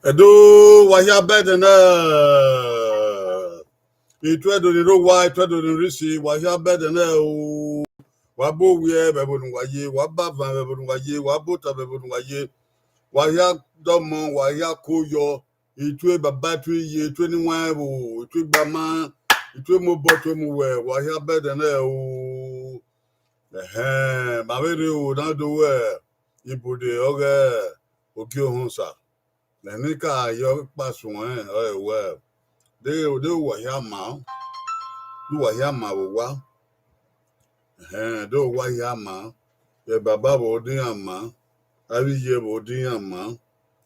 Edo wahia better na itwedo ni ro wa itwedo ni risi wahia better na o wabo wie bebonu waye wabava bebonu waye wabota bebonu waye wahia domo wahia koyo itwe babatu ye itwe ni wanbo itwe gbama itwe mo boto mu we wahia better na o mawere o na do we Ibude Ogh'Edo sa Nanika yo paswan well. They were here ma. You were here ma wa. Do wa here ma. Ye baba bodin ma. Abi ye bodin ma.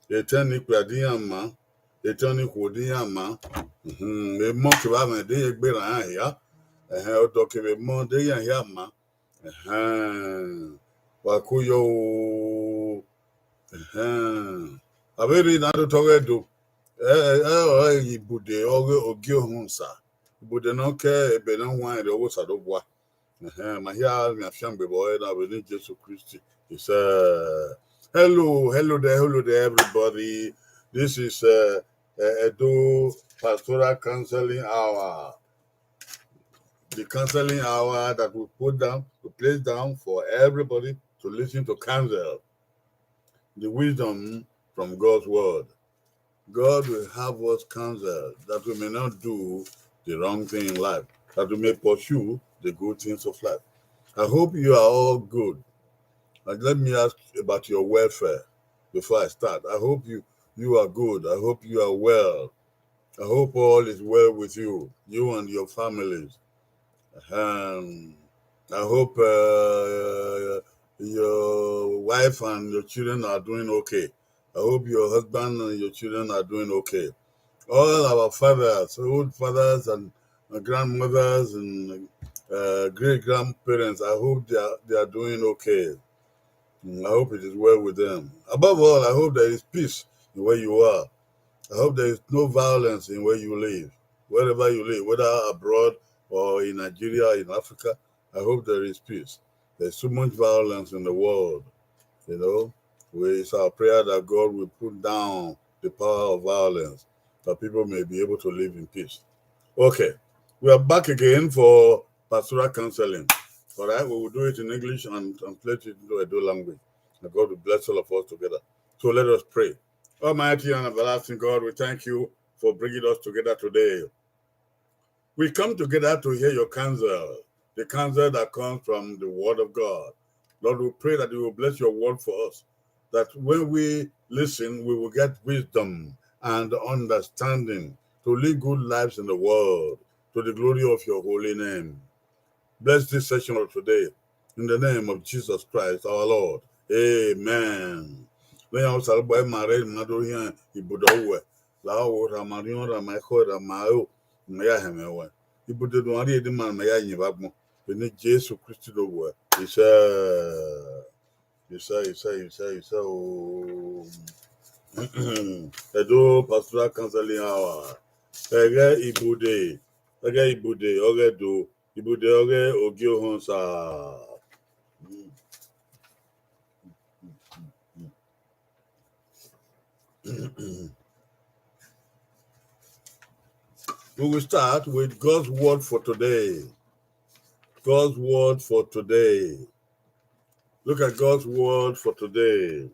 Ye tani kwadin ma. Ye tani kodin ma. Me mo ke ba me de gbe ran ya. O do ke me mo de yan ya ma. Wa ku yo. Aberi na do Ogh'Edo. Ibude Ogh'Edo sa. Ibude no ke ebe na wan de owo sadobwa. Ma here me afiam bebo na be Jesus Christ. It's hello there everybody. This is Edo Pastoral Counseling Hour. The counseling hour that we place down for everybody to listen to counsel. The wisdom from God's word. God will have us counsel that we may not do the wrong thing in life, that we may pursue the good things of life. I hope you are all good. And let me ask about your welfare before I start. I hope you are good. I hope you are well. I hope all is well with you and your families. I hope your wife and your children are doing okay. I hope your husband and your children are doing okay. All our fathers, old fathers and grandmothers and great grandparents, I hope they are doing okay. I hope it is well with them. Above all, I hope there is peace in where you are. I hope there is no violence in where you live. Wherever you live, whether abroad or in Nigeria, in Africa, I hope there is peace. There's so much violence in the world, It's our prayer that God will put down the power of violence, that people may be able to live in peace. Okay, we are back again for pastoral counseling. All right, we will do it in English and translate it into Edo language. And God will bless all of us together. So let us pray. Almighty and everlasting God, we thank you for bringing us together today. We come together to hear your counsel, the counsel that comes from the word of God. Lord, we pray that you will bless your word for us, that when we listen, we will get wisdom and understanding to live good lives in the world, to the glory of your holy name. Bless this session of today, in the name of Jesus Christ, our Lord. Amen. Lẹ́yìn àwọn sàlùbọ̀ ẹ̀ máa rẹ̀ ìmọ̀dó yẹn ìbùdó wẹ̀ láwọ̀ ràmàríyàn ràmàkọ́ ràmàó mẹ́yà hẹ̀mẹ̀wẹ̀ ìbùdó dùn àrí èdè máa mẹ́yà yìnbá gbọ́n pẹ̀lú Jésù Kristi ló wẹ̀ ìṣe ooo. Edo Pastoral Counseling Hour. Eghe Ibude Ogh'Edo Ibude Ogh'Edo sa. We will start with God's word for today. God's word for today. Look at God's word for today.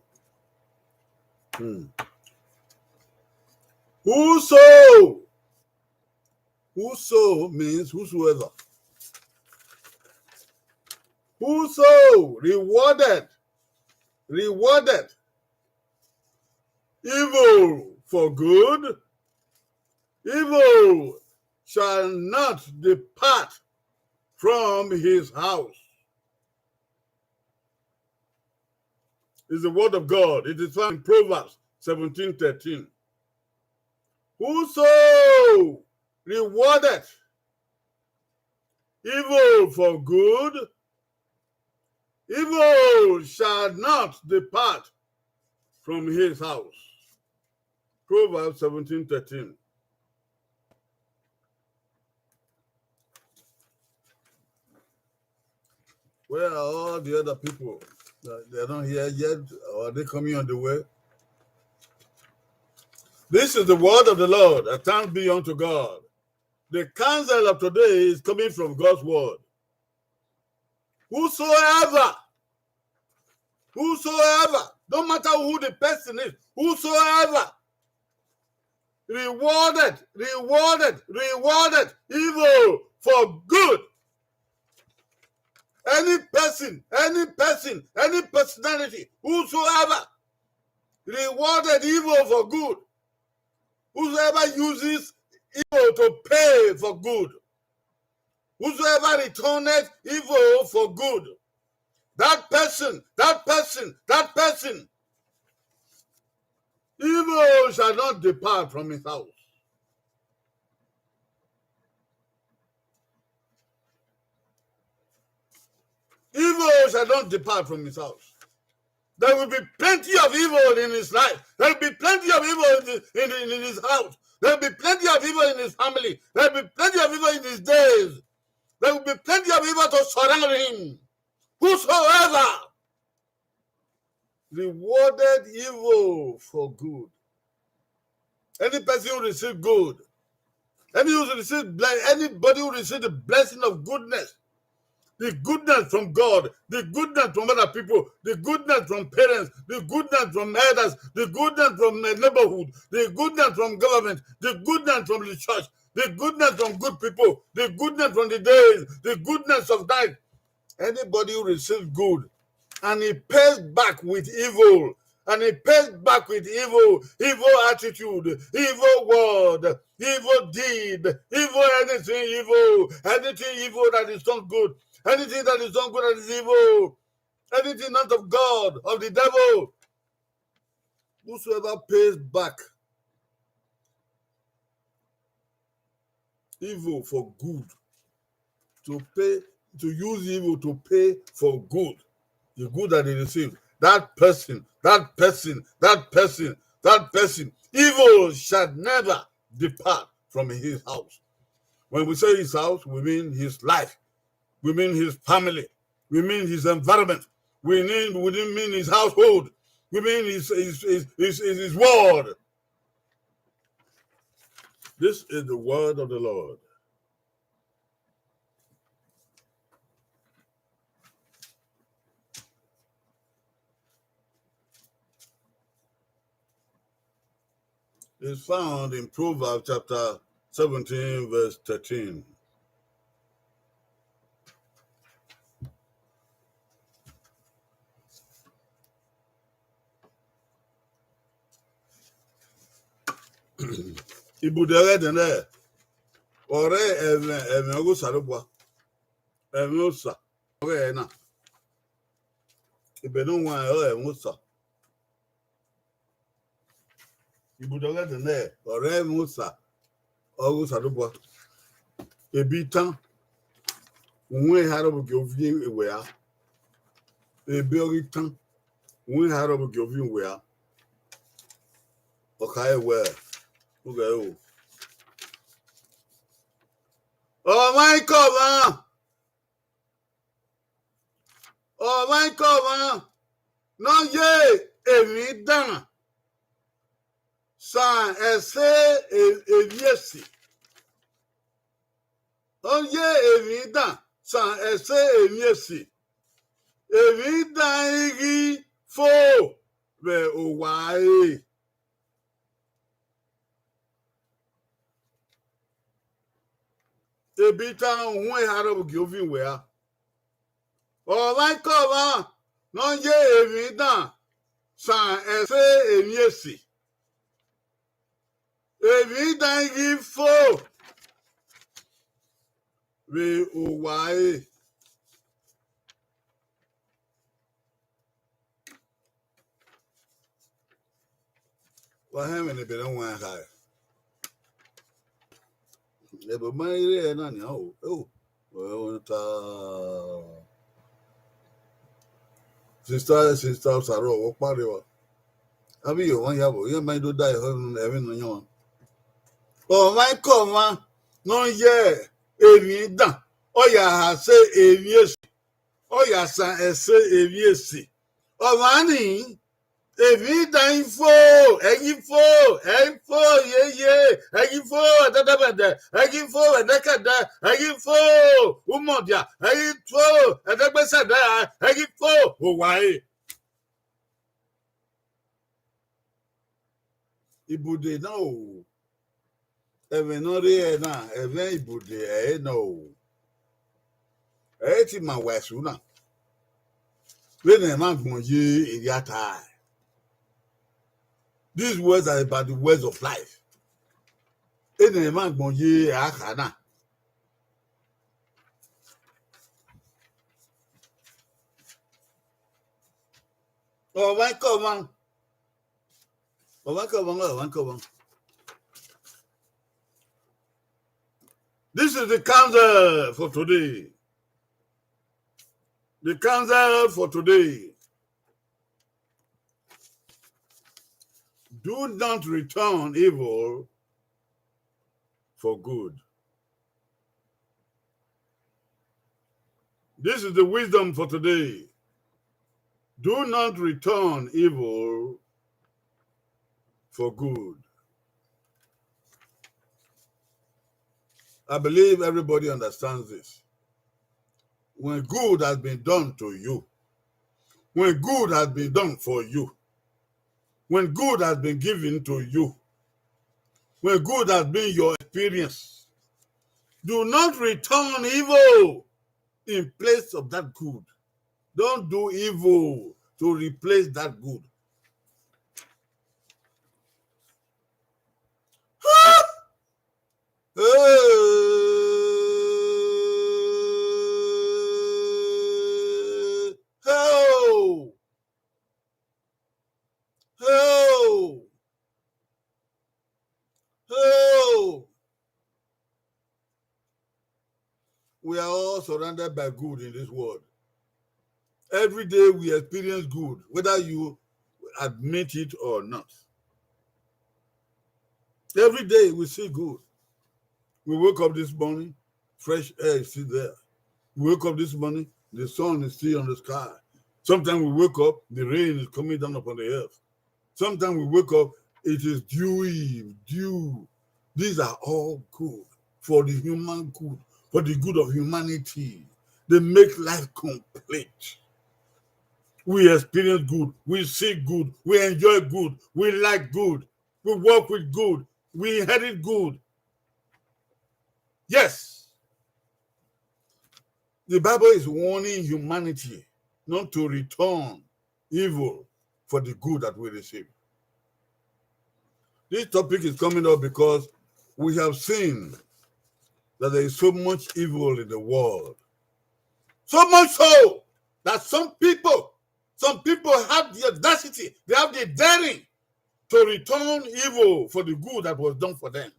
Whoso means whosoever. Whoso rewarded evil for good, evil shall not depart from his house. It's the word of God. It is found in Proverbs 17:13. Whoso rewarded evil for good, evil shall not depart from his house. Proverbs 17:13. Where are all the other people? They're not here yet, or are they coming on the way? This is the word of the Lord. Thanks be unto God. The counsel of today is coming from God's word. Whosoever, no matter who the person is, whosoever, rewarded evil for good. Any person, any personality, whosoever rewarded evil for good, whosoever uses evil to pay for good, whosoever returneth evil for good, that person, evil shall not depart from his house. Evil shall not depart from his house. There will be plenty of evil in his life. There will be plenty of evil in his house. There will be plenty of evil in his family. There will be plenty of evil in his days. There will be plenty of evil to surround him. Whosoever rewarded evil for good. Any person who receives good. Anybody who receives the blessing of goodness. The goodness from God, the goodness from other people, the goodness from parents, the goodness from elders, the goodness from the neighborhood, the goodness from government, the goodness from the church, the goodness from good people, the goodness from the days, the goodness of night. Anybody who receives good and he pays back with evil, and he pays back with evil attitude, evil word, evil deed, anything evil that is not good, anything that is not good that is evil, anything not of God, of the devil. Whosoever pays back evil for good, to use evil to pay for good, the good that he received, that person, evil shall never depart from his house. When we say his house, we mean his life. We mean his family. We mean his environment. We didn't mean his household. We mean his word. This is the word of the Lord. It's found in Proverbs chapter 17, verse 13. Ibude Eghe ore eme ogo sarubwa eme osa ore na ibenu nwa eme osa Ibude Eghe ore eme osa ogo sarubwa ebi tan unwe harobu ge ovi ewe ya ebi ori tan unwe harobu ge ovi ewe ya oka ewe Ogh'Edo. Oh my God, no ye emi dan san ese eviesi. Oh ye emi dan san ese eviesi. Emi dan igi fo be owae. Ebita unwe harobu ge ovi we ya. Oh my God, no ye emi dan san ese eviesi. Emi dan igi fo be owae. Waheme ne be no wan ha. Ebe maire na ni sister saro wo pariwo abi yo wan yabo yen mind do die every no yan o my come no ye emi dan o ya ha se emi esi o ya san ese emi esi o mani Èmi dàn fò, ẹ̀yin fò, ẹ̀yin fò, yeye, ẹ̀yin fò, ẹ̀dẹ́dẹ́bẹ̀dẹ̀, ẹ̀yin fò, ẹ̀dẹ́kẹ̀dẹ́, ẹ̀yin fò, umọ̀díà, ẹ̀yin fò, ẹ̀dẹ́gbẹ́sẹ̀dẹ́, ẹ̀yin fò, òwàyè. Ibude náà o, ẹ̀fẹ̀ náà rí ẹ̀ náà, ẹ̀fẹ̀ Ibude ẹ̀ náà o. Ẹ̀ ti mà wẹ̀sùn náà. Lẹ́nu ẹ̀ máa gbọ̀n yé èrè àtà. These words are about the words of life. Lẹ́nu ẹ̀ máa gbọ̀n yé àkà náà. This is the counsel for today. The counsel for today. Do not return evil for good. This is the wisdom for today. Do not return evil for good. I believe everybody understands this. When good has been done to you, when good has been done for you, when good has been given to you, when good has been your experience, do not return evil in place of that good. Don't do evil to replace that good. We are all surrounded by good in this world. Every day we experience good, whether you admit it or not. Every day we see good. We wake up this morning, fresh air is still there. We wake up this morning, the sun is still on the sky. Sometimes we wake up, the rain is coming down upon the earth. Sometimes we wake up, it is dew. These are all good for the human good, for the good of humanity. They make life complete. We experience good, we see good, we enjoy good, we like good, we work with good, we inherit good. Yes. The Bible is warning humanity not to return evil for the good that we receive. This topic is coming up because we have seen that there is so much evil in the world. So much so that some people have the audacity, they have the daring to return evil for the good that was done for them.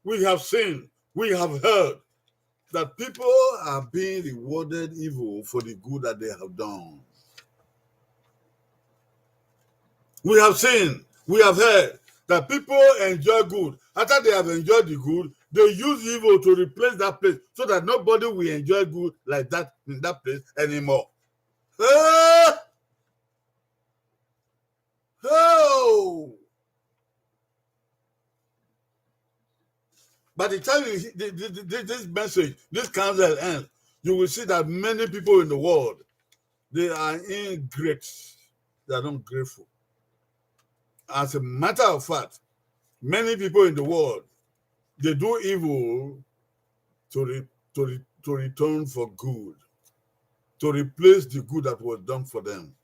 We have seen, we have heard that people are being rewarded evil for the good that they have done. We have seen, we have heard that people enjoy good. After they have enjoyed the good, they use evil to replace that place so that nobody will enjoy good like that in that place anymore. By the time this message, this counsel ends, you will see that many people in the world, they are ingrates. They are not grateful. As a matter of fact, many people in the world, they do evil to return for good, to replace the good that was done for them.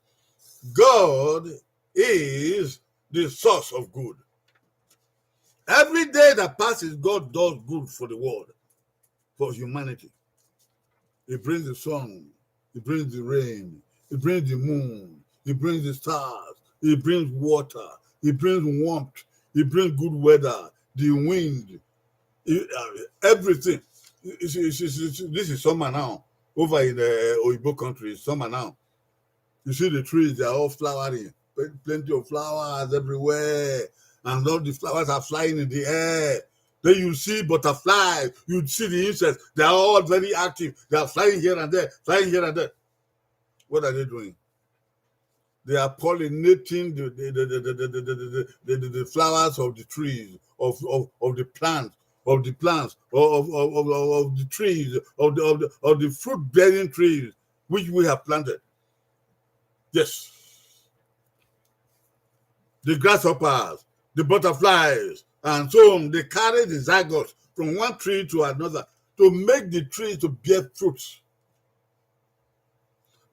God is the source of good. Every day that passes, God does good for the world, for humanity. He brings the sun, he brings the rain, he brings the moon, he brings the stars, he brings water, he brings warmth, he brings good weather, the wind, everything. This is summer now. Over in the Ogh'Edo country, it's summer now. You see the trees, they are all flowering. Plenty of flowers everywhere. And all the flowers are flying in the air. Then you see butterflies, you see the insects, they are all very active. They are flying here and there, flying here and there. What are they doing? They are pollinating the flowers of the trees, of the plants, of the trees, of the fruit bearing trees which we have planted. Yes. The grasshoppers, the butterflies, and so on, they carry the zygote from one tree to another to make the tree to bear fruits.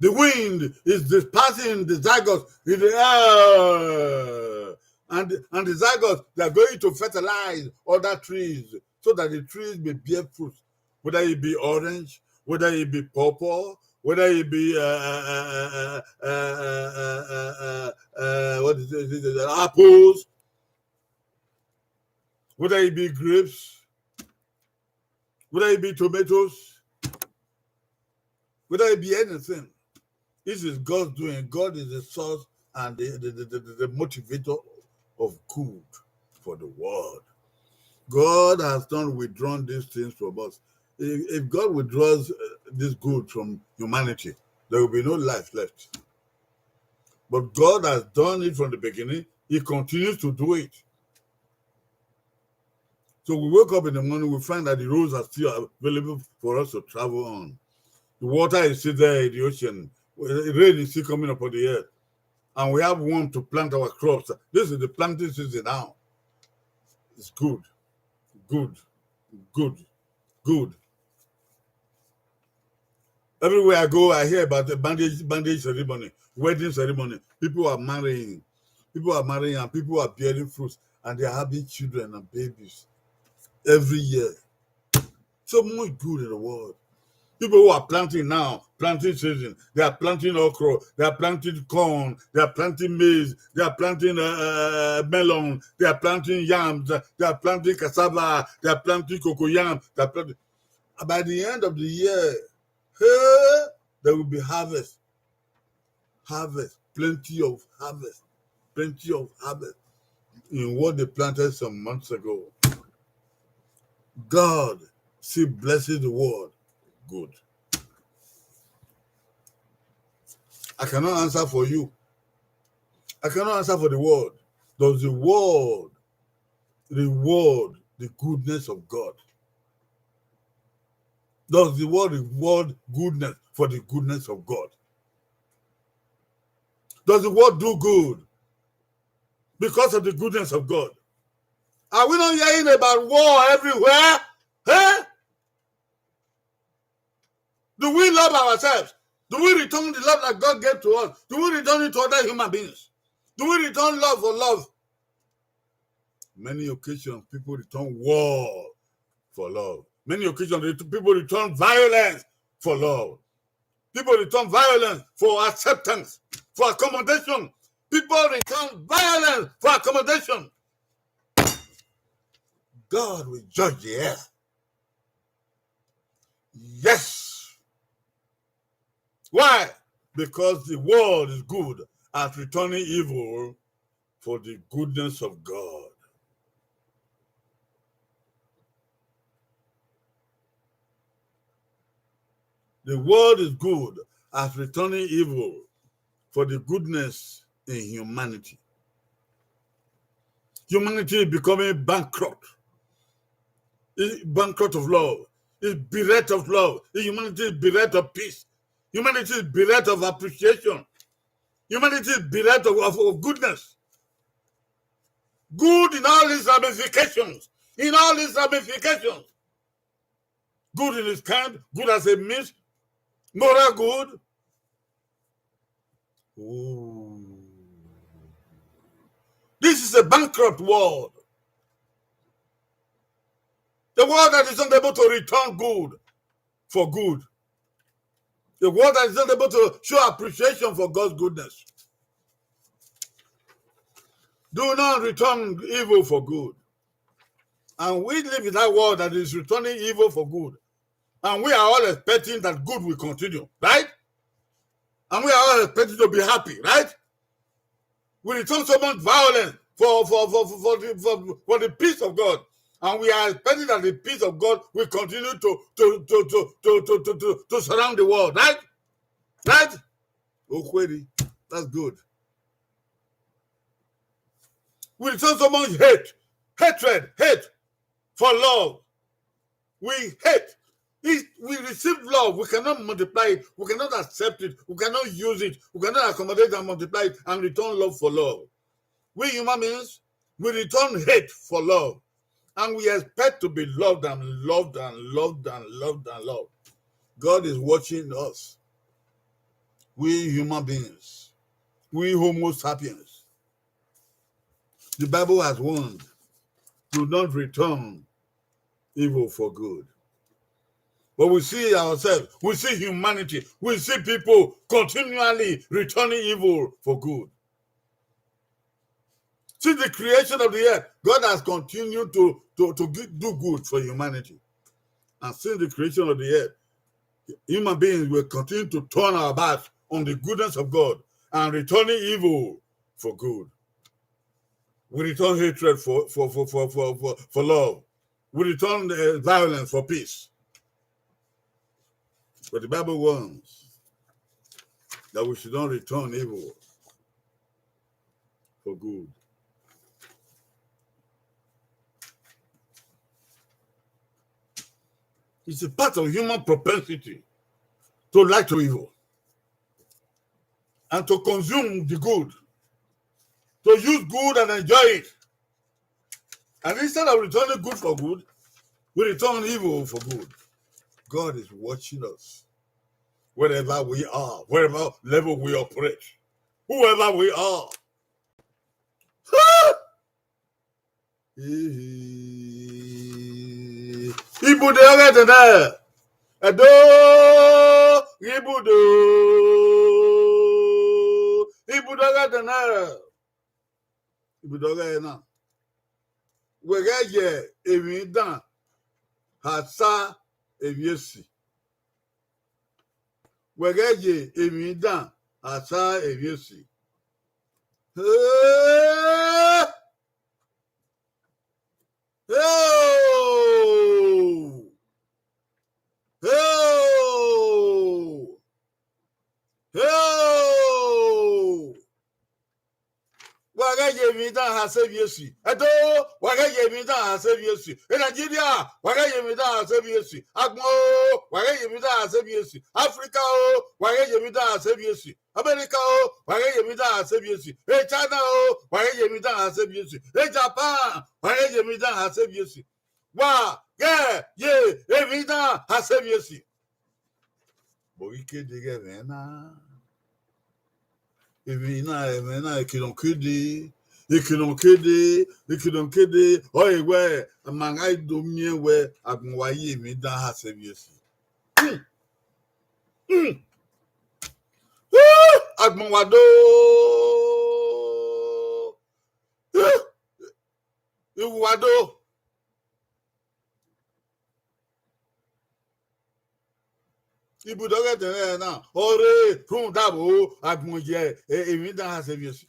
The wind is dispersing the zygote in the air, and the zygote, they are going to fertilize other trees so that the trees may bear fruit, whether it be orange, whether it be purple, whether it be what is it, apples, whether it be grapes, whether it be tomatoes, whether it be anything. This is God's doing. God is the source and the motivator of good for the world. God has not withdrawn these things from us. If God withdraws this good from humanity, there will be no life left. But God has done it from the beginning. He continues to do it. So we wake up in the morning, we find that the roads are still available for us to travel on. The water is still there in the ocean. The rain is still coming upon the earth. And we have one to plant our crops. This is the planting season now. It's good, good, good, good. Everywhere I go, I hear about the bandage ceremony, wedding ceremony. People are marrying. People are marrying and people are bearing fruits and they are having children and babies every year. So much good in the world. People who are planting now, planting season, they are planting okra, they are planting corn, they are planting maize, they are planting melon, they are planting yams, they are planting cassava, they are planting cocoyam. They are planting. By the end of the year, hey, there will be harvest. Harvest, plenty of harvest in what they planted some months ago. God still blesses the world. Good. I cannot answer for you. I cannot answer for the world. Does the world reward the goodness of God? Does the world reward goodness for the goodness of God? Does the world do good because of the goodness of God? Are we not hearing about war everywhere? Huh? Do we love ourselves? Do we return the love that God gave to us? Do we return it to other human beings? Do we return love for love? Many occasions, people return war for love. Many occasions, people return violence for love. People return violence for acceptance, for accommodation. People return violence for accommodation. God will judge the earth. Yes. Why? Because the world is good at returning evil for the goodness of God. The world is good at returning evil for the goodness in humanity. Humanity is becoming bankrupt. It's bankrupt of love. It's bereft of love. Humanity is bereft of peace. Humanity is bereft of appreciation. Humanity is bereft of goodness. Good in all its ramifications. In all its ramifications. Good in its kind, good as a means, moral good. Ooh. This is a bankrupt world. The world that is not able to return good for good. The world that is not able to show appreciation for God's goodness. Do not return evil for good. And we live in that world that is returning evil for good. And we are all expecting that good will continue, right? And we are all expecting to be happy, right? We return so much violence for the peace of God. And we are expecting that the peace of God will continue to surround the world, right? Right? Ogh'Edo, that's good. We return so much hate for love. We hate. We receive love. We cannot multiply it. We cannot accept it. We cannot use it. We cannot accommodate and multiply it and return love for love. We human beings, we return hate for love. And we expect to be loved and loved and loved and loved and loved. God is watching us. We human beings. We Homo sapiens. The Bible has warned, do not return evil for good. But we see ourselves, we see humanity, we see people continually returning evil for good. Since the creation of the earth, God has continued to do good for humanity. And since the creation of the earth, human beings will continue to turn our backs on the goodness of God and returning evil for good. We return hatred for love. We return violence for peace. But the Bible warns that we should not return evil for good. It's a part of human propensity to like to evil and to consume the good, to use good and enjoy it. And instead of returning good for good, we return evil for good. God is watching us. Wherever we are, wherever level we operate, whoever we are. Ibude Ogh'Edo. Edo Ibude. Ibude Ogh'Edo. Ibude Ogh'Edo. Wege emi dan hasa eviesi. Wege emi dan hasa eviesi. Wagaye mi dan ha sebiesi. Edo wagaye mi dan ha sebiesi. In Nigeria wagaye mi dan ha sebiesi. Agmo wagaye mi dan ha sebiesi. Africa wagaye mi dan ha sebiesi. America wagaye mi dan ha sebiesi. China wagaye mi dan ha sebiesi. Japan wagaye mi dan ha sebiesi. Ye mi dan ha sebiesi. Boike dege vena. Emina ekinonkede oyewe amangai domiewe agunwaye mi dan ha sebiesi. Agunwado iwado Ibude Ogh'Edo na ore fun dabo agunje emi dan ha sebiesi.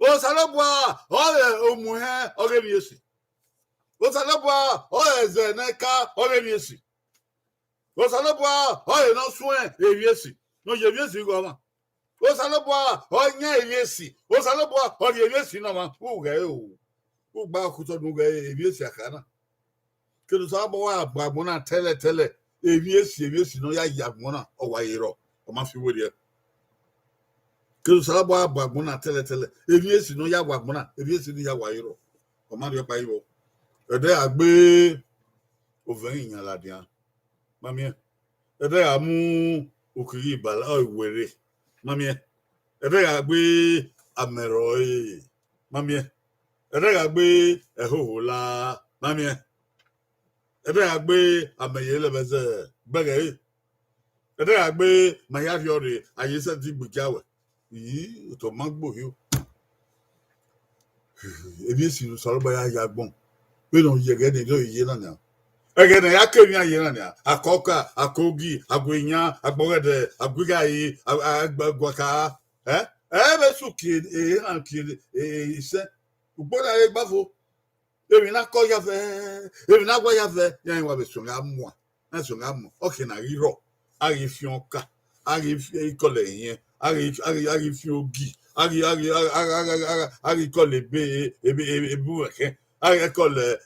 O salobwa o omuhe ogebiesi. O salobwa o ezeneka ogebiesi. O salobwa o eno suen ebiesi. No yebiesi go ma. O salobwa o nya ebiesi. O salobwa o ebiesi no ma. Uge o. Ugba kuto nuge ebiesi akana. Kedu salobwa agbagbo na tele. Ebiesi no ya yagmona owayiro o ma fi wori e ke salabo agbagmona tele ebiesi no ya wagmona ebiesi ni ya wayiro o ma ri pa iwo ede agbe overin yan ladian mami ede amu okiri ibala o iwere mami ede agbe amero mami ede agbe ehohola mami ede agbe ameyele beze bege ede agbe mayariore ayese ti gbujawe yi to magbo yo ebiesi no soro baya yagbon we no yege de do yi na na ege na yakemi aye na na akoka akogi agwenya agbogede agwigayi agbagwaka be suki han ki ise ugboda e gbafo emi na ko ya fe emi na gwa ya fe yan wa be sunga mo na sunga mo okay na riro ari fi onka ari fi ikole yen ari fi ogi Agi call ebu eke. Agi call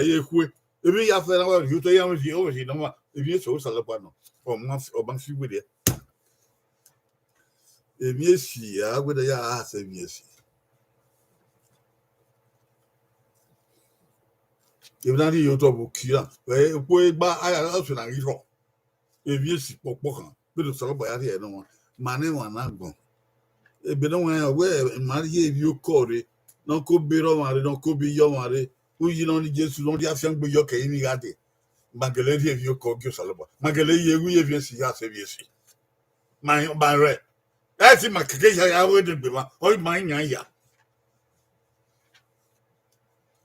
yekwe. Ebi ya fe na wa yuto ya mji o mji na ma. Ebi so sala pa no. O man fi gbe de. Ebi esi ya gbe de ya ha se ebi esi. Ebi na di yuto bu kira. Po egba aya asu na iro. Ebi esi popo kan. Bi do sala ba ya ri e no. Mane wa na gbon. Ebi no wa we mari ebi o kore. Non ko biro mare, non ko bi yo mare. Uyi non ni Jesu non di afian gbe yo ke imi gade. Magele di evi ko gyo saloba. Magele ye wu ye vi si ya se vi si. Ma re. E ti makeke ya we de gbe ma. O ma yan ya.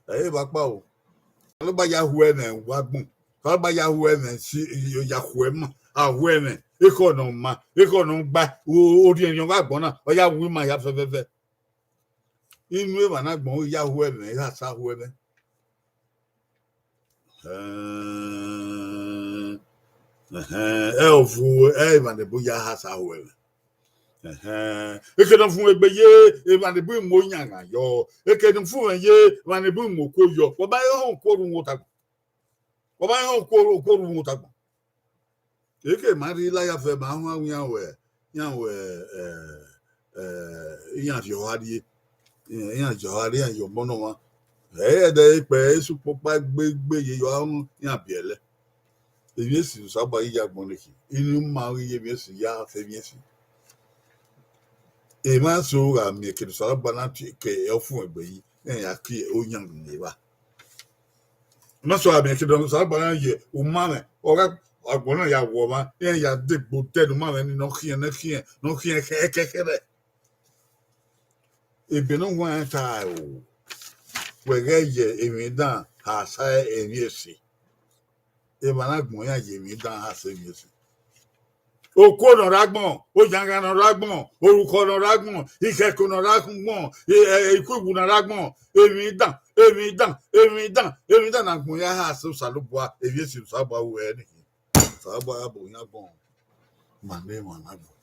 E ba pa o. Saloba ya hu ene wa gbon. Saloba ya hu ene si yo ya hu e ma. A hu ene. E ko no ma. E ko no gba. O ri eniyan wa gbon na. O ya wu ma ya fe. Inu e ma na gbon ya hu ene ya sa hu ene. Elfu mane ya hasa wewe. Eke no fun egbe ye mane bu mo nyanga yo. Eke no fun ye mane bu mo ko yo. Wo ba ye hon ko ru wota. Wo ba ye hon ko ru wota. Eke mari la ya fe ma hu yan we yan yo hadi yan jo hadi yan yo mono wa. De pe su popa gbegbe ye yo an yan biele. Ebi esi so aba ya gbon leki inu ma wi ye bi esi ya fe bi esi e ma so ga mi ke so aba na ke e fun egbe yi ya ki o yan ni ba ma so abi ke do so aba na ye o ma me o ga agbon na ya wo ma ya de gbo te no ma me ni no kien ke re e be no wan ta o we ga ye e mi dan ha sa e bi esi e ma na gbon ya ye mi dan ha sa bi esi Oko no ragbon, o janga no ragbon, oruko no ragbon, ikeko no ragbon, ikubu no ragbon, emi dan na gbon ya ha so saloboa, evi esi so aba wo e ni. So aba ya bo yan gbon. Mane mo na gbon.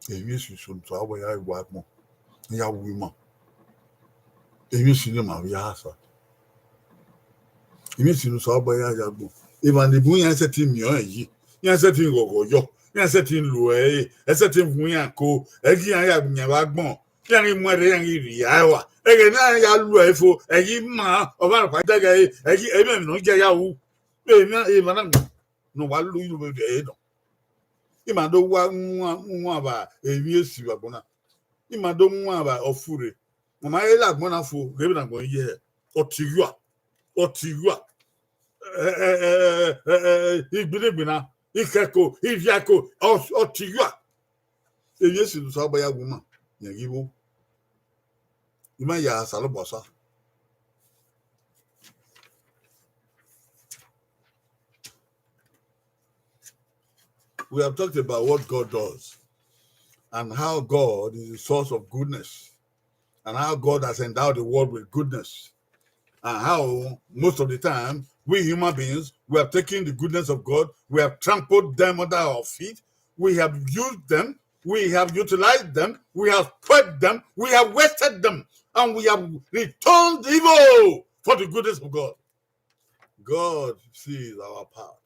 Evi esi so aba ya iwa gbon. Ya wi mo. Evi esi ni ma ya ha so. Evi esi so aba ya gbon. E ma ni bu yan se ti mi o yi. Yan setting gogo yo yan setting lu setting fun yan ko gi yan ya nya ba gbon yan ri mo re yan ri ya wa na ya lu fo gi ma o ba pa daga gi e me no je ya wu e ma na no wa lu yu be e do i ma do wa nwa ba ewi esi ba bona i ma do nwa ba ofure mo ma e la gbon na fo ge bi na gbon ye otigua igbina ikeko iviako otigua eyi esi so aba ya guma yan giwo ima ya salobosa we have talked about what God does and how God is the source of goodness and how God has endowed the world with goodness and how most of the time we human beings, we have taken the goodness of God, we have trampled them under our feet, we have used them, we have utilized them, we have spread them, we have wasted them, and we have returned evil for the goodness of God. God sees our part.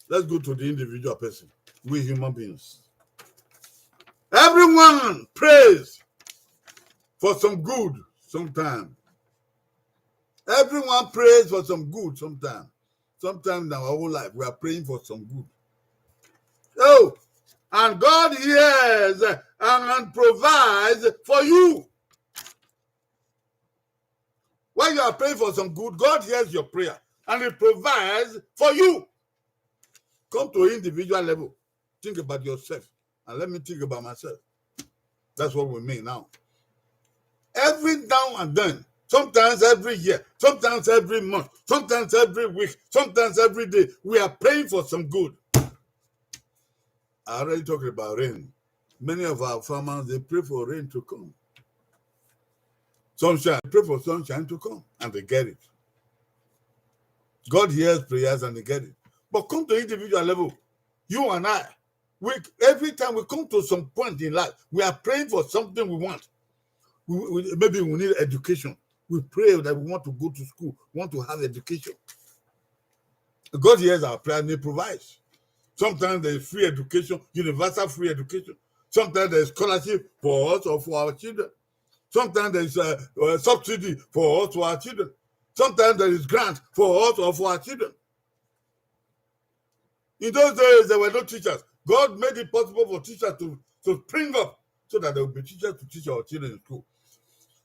Let's go to the individual person, we human beings. Everyone prays for some good sometimes. Everyone prays for some good sometimes. Sometimes in our whole life, we are praying for some good. Oh, and God hears and provides for you. When you are praying for some good, God hears your prayer and He provides for you. Come to an individual level. Think about yourself. And let me think about myself. That's what we mean now. Every now and then, sometimes every year, sometimes every month, sometimes every week, sometimes every day, we are praying for some good. I already talked about rain. Many of our farmers, they pray for rain to come. Sunshine, they pray for sunshine to come, and they get it. God hears prayers and they get it. But come to individual level. You and I, Every time we come to some point in life, we are praying for something we want. Maybe we need education. We pray that we want to go to school, want to have education. God hears our prayer and He provides. Sometimes there is free education, universal free education. Sometimes there is scholarship for us or for our children. Sometimes there is a subsidy for us or our children. Sometimes there is grant for us or for our children. In those days, there were no teachers. God made it possible for teachers to spring up so that there will be teachers to teach our children in school.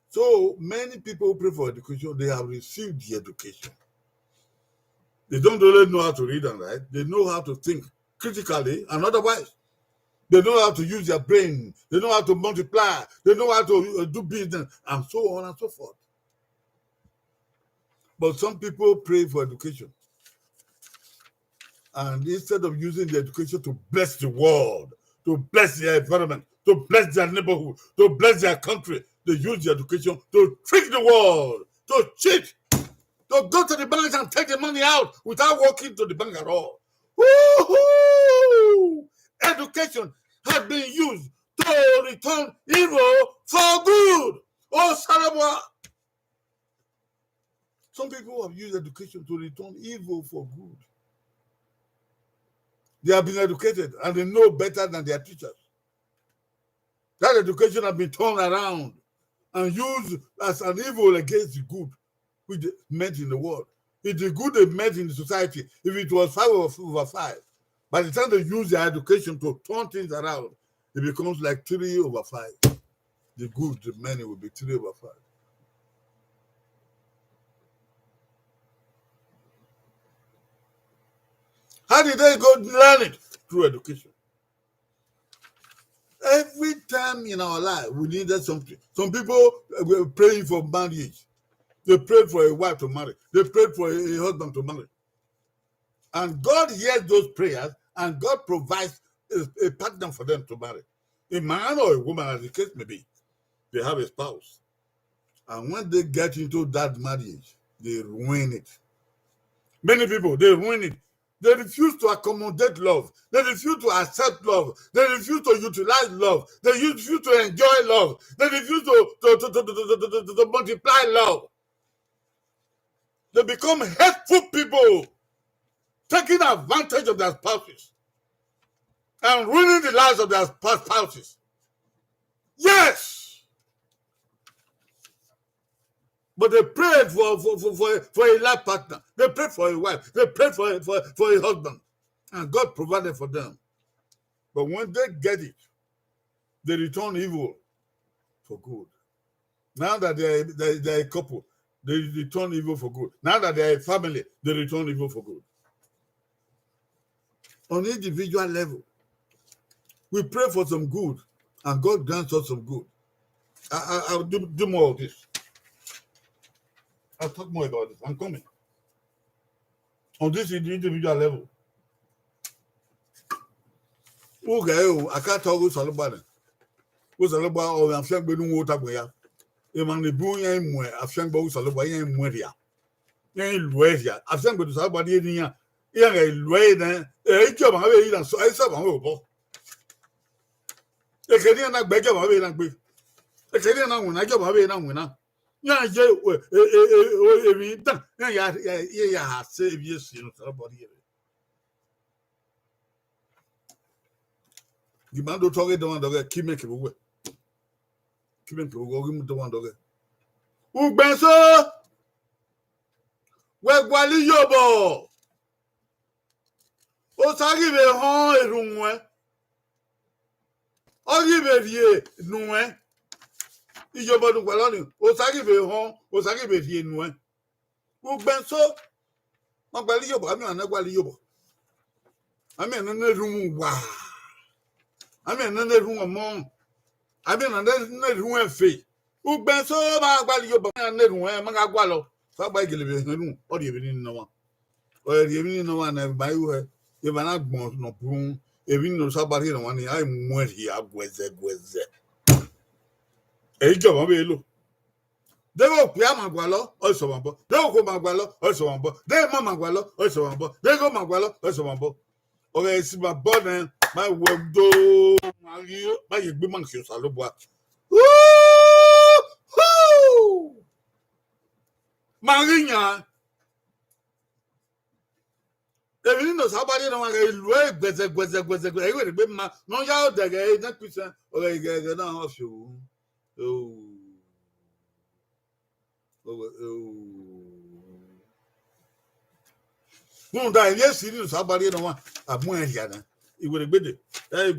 So many people who pray for education, they have received the education. They don't really know how to read and write. They know how to think critically and otherwise. They know how to use their brain. They know how to multiply. They know how to do business and so on and so forth. But some people pray for education. And instead of using the education to bless the world, to bless their environment, to bless their neighborhood, to bless their country, they use the education to trick the world, to cheat, to go to the bank and take the money out without walking to the bank at all. Woo-hoo! Education has been used to return evil for good. Oh, Sarabwa! Some people have used education to return evil for good. They have been educated and they know better than their teachers. That education has been turned around and used as an evil against the good which they meant in the world. If the good they meant in the society, if it was 5/5, by the time they use their education to turn things around, it becomes like 3/5. The good, the many will be 3/5. How did they go learn it? Through education. Every time in our life, we needed something. Some people were praying for marriage. They prayed for a wife to marry. They prayed for a husband to marry. And God hears those prayers and God provides a partner for them to marry. A man or a woman, as the case may be, they have a spouse. And when they get into that marriage, they ruin it. Many people, they ruin it. They refuse to accommodate love. They refuse to accept love. They refuse to utilize love. They refuse to enjoy love. They refuse to multiply love. They become hateful people, taking advantage of their spouses and ruining the lives of their spouses. Yes! But they prayed for a life partner. They prayed for a wife. They prayed for a husband. And God provided for them. But when they get it, they return evil for good. Now that they're a couple, they return evil for good. Now that they're a family, they return evil for good. On individual level, we pray for some good, and God grants us some good. I'll do more of this. I'll talk more about this. I'm coming. On this individual level. Ogh'Edo, I can't talk with somebody. Who's a little or I'm saying, but no water where. If I'm the boy, I'm saying, but who's a little in Muria. Yan Luesia. I'm saying, but somebody in here. Young a Luena, a job, and so I saw one over. A Canadian like Beckham away and be. A Canadian when I job away and winner. Yeah, yeah, save yes, you know, somebody. The man don't talk it down the keep making away. Keep making away the one dog. Who benso? Where Gwali Yobo? O Sagi be hon erunwe. O give ye nuwe. Ijoba du Gwaloni. O Sagi be hon. O Sagi be ye nuwe. Who benso? Ma Gwali Yobo. I mean, Gwali Yobo. I mean, no room. Wow. I mean, no room among. I mean, no room fee. Who benso? Ma Gwali Yobo. I mean, no room. Ma Gwalo. So by giving room. Or even no one. Or even no one. By you. If I'm not born, no room. Even no somebody no one. I'm more here. Gweze. Ejo ma be lo. They go pia magwalo also wambo. They go magwalo also wambo. They ma magwalo also wambo. They go magwalo also wambo. Okay, it's my born My web do my woman Saloboa. Marina. Even though somebody don't want to work, but I would be my no doubt that I not percent or I get an off you. No, that yes, it is somebody don't want a more here. It would have been it.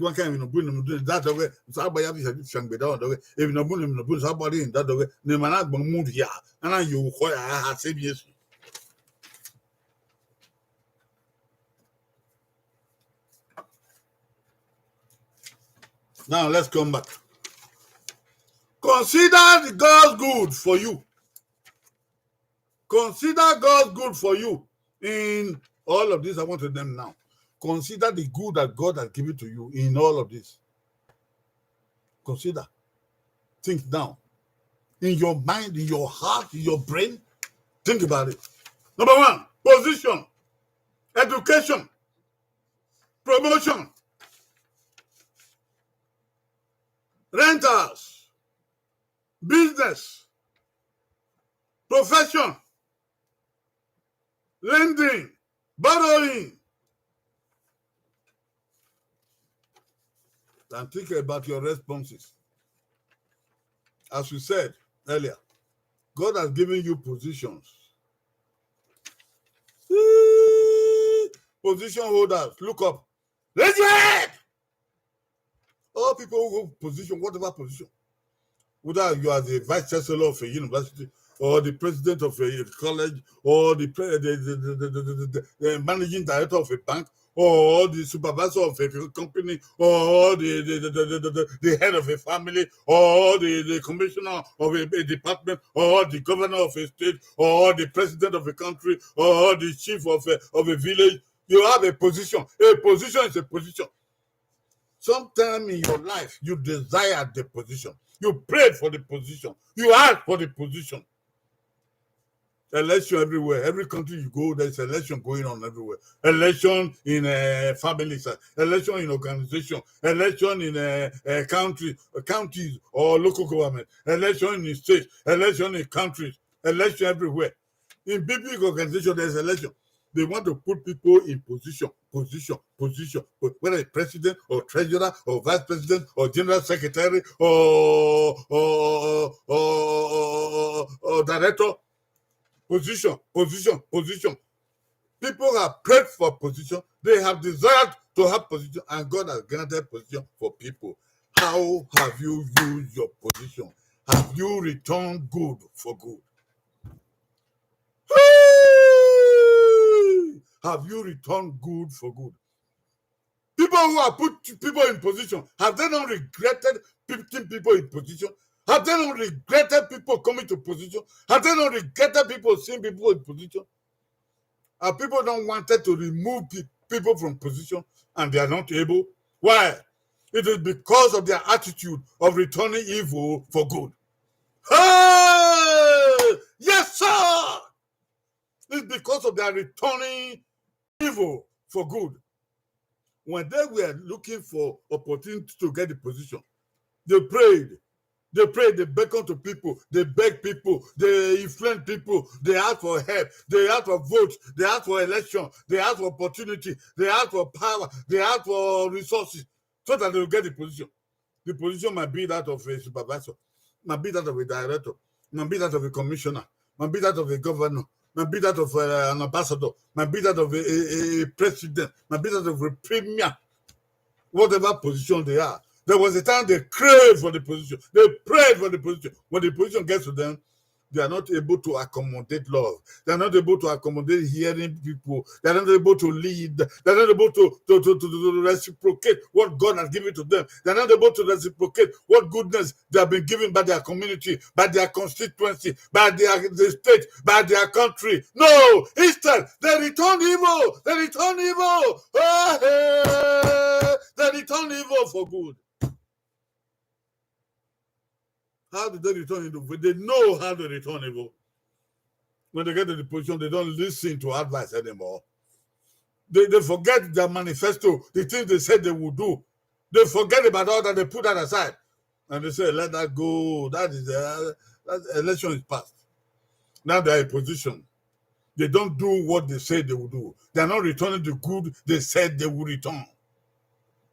One kind of boom that way. Somebody has sung without the way. If no boom, no boom, somebody in that way. No man, I move here. And I you quite I said yes. Now let's come back. Consider God's good for you. Consider God's good for you in all of this. I want to them now. Consider the good that God has given to you in all of this. Consider. Think down. In your mind, in your heart, in your brain. Think about it. Number one, position, education, promotion, rentals, business, profession, lending, borrowing. And think about your responses. As we said earlier, God has given you positions. Position holders, look up. Raise your head! All people who hold position, whatever position, whether you are the vice chancellor of a university, or the president of a college, or the managing director of a bank, or the supervisor of a company, or the head of a family, or the commissioner of a department, or the governor of a state, or the president of a country, or the chief of a village. You have a position. A position is a position. Sometime in your life, you desire the position. You prayed for the position. You asked for the position. Election everywhere. Every country you go, there's election going on everywhere. Election in families, election in organization, election in counties or local government, election in states, election in countries, election everywhere. In big organization, there's election. They want to put people in position, whether it's president or treasurer or vice president or general secretary or director. Position. People have prayed for position. They have desired to have position, and God has granted position for people. How have you used your position? Have you returned good for good? Have you returned good for good? People who have put people in position, have they not regretted putting people in position? Have they not regretted people coming to position? Have they not regretted people seeing people in position? And people don't wanted to remove people from position, and they are not able. Why? It is because of their attitude of returning evil for good. Hey! Yes, sir! It's because of their returning evil for good. When they were looking for opportunity to get the position, they prayed. They prayed, they beckoned to people, they begged people, they influenced people, they asked for help, they asked for votes, they asked for election, they asked for opportunity, they asked for power, they asked for resources, so that they will get the position. The position might be that of a supervisor, might be that of a director, might be that of a commissioner, might be that of a governor, might be that of an ambassador, might be that of a president, might be that of a premier, whatever position they are. There was a time they craved for the position. They prayed for the position. When the position gets to them, they are not able to accommodate love. They are not able to accommodate hearing people. They are not able to lead. They are not able to reciprocate what God has given to them. They are not able to reciprocate what goodness they have been given by their community, by their constituency, by their state, by their country. No! Instead, they return evil. They return evil. Oh, hey. They return evil for good. How do they return evil? They know how to return evil. When they get to the position, they don't listen to advice anymore. They forget their manifesto, the things they said they would do. They forget about all that, they put that aside. And they say, let that go. That election is past. Now they are in position. They don't do what they said they will do. They are not returning the good they said they will return.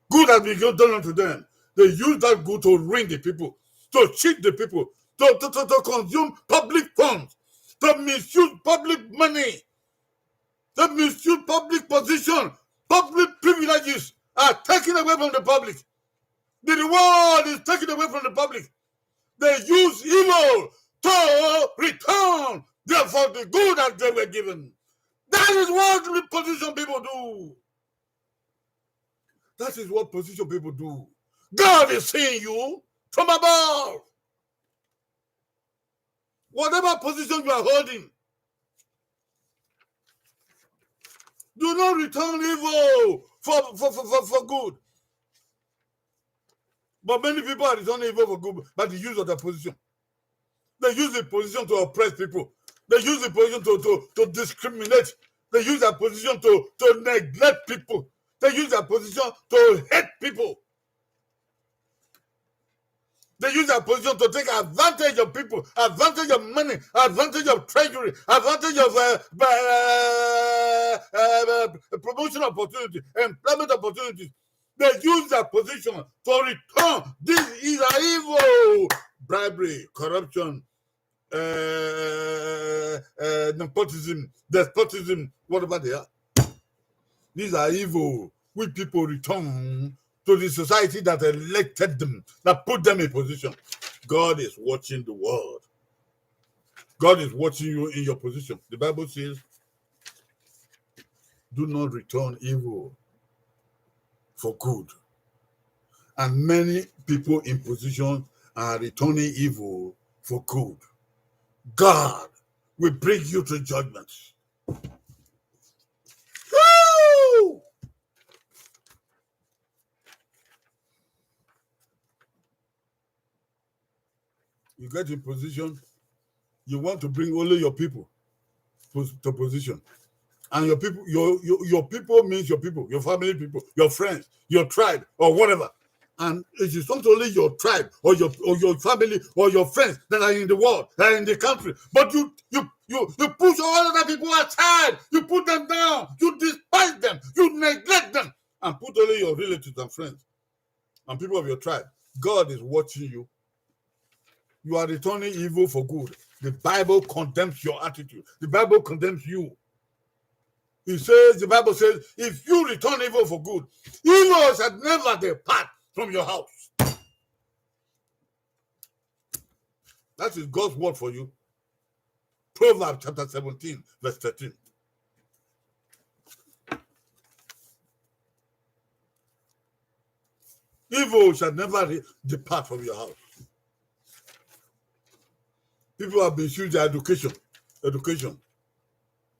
Good has been done unto them. They use that good to ruin the people, to cheat the people, to consume public funds, to misuse public money, to misuse public position. Public privileges are taken away from the public. The reward is taken away from the public. They use evil to return, therefore, the good that they were given. That is what position people do. That is what position people do. God is seeing you from above. Whatever position you are holding, do not return evil for good. But many people are returning evil for good by the use of their position. They use the position to oppress people. They use the position to discriminate. They use their position to neglect people. They use their position to hate people. They use their position to take advantage of people, advantage of money, advantage of treasury, advantage of promotion opportunity, employment opportunities. They use their position to return. This is evil. Bribery, corruption, nepotism, despotism, whatever they are. These are evil. We people return to the society that elected them, that put them in position. God is watching the world. God is watching you in your position. The Bible says, do not return evil for good. And many people in position are returning evil for good. God will bring you to judgment. Woo! You get in position, you want to bring only your people to position. And your people, your people means your people, your family people, your friends, your tribe, or whatever. And it is not only your tribe or your family or your friends that are in the world, that are in the country, but you push all other people aside, you put them down, you despise them, you neglect them, and put only your relatives and friends and people of your tribe. God is watching you. You are returning evil for good. The Bible condemns your attitude. The Bible condemns you. The Bible says, if you return evil for good, evil shall never depart from your house. That is God's word for you. Proverbs chapter 17, verse 13. Evil shall never depart from your house. People have misused their education. Education.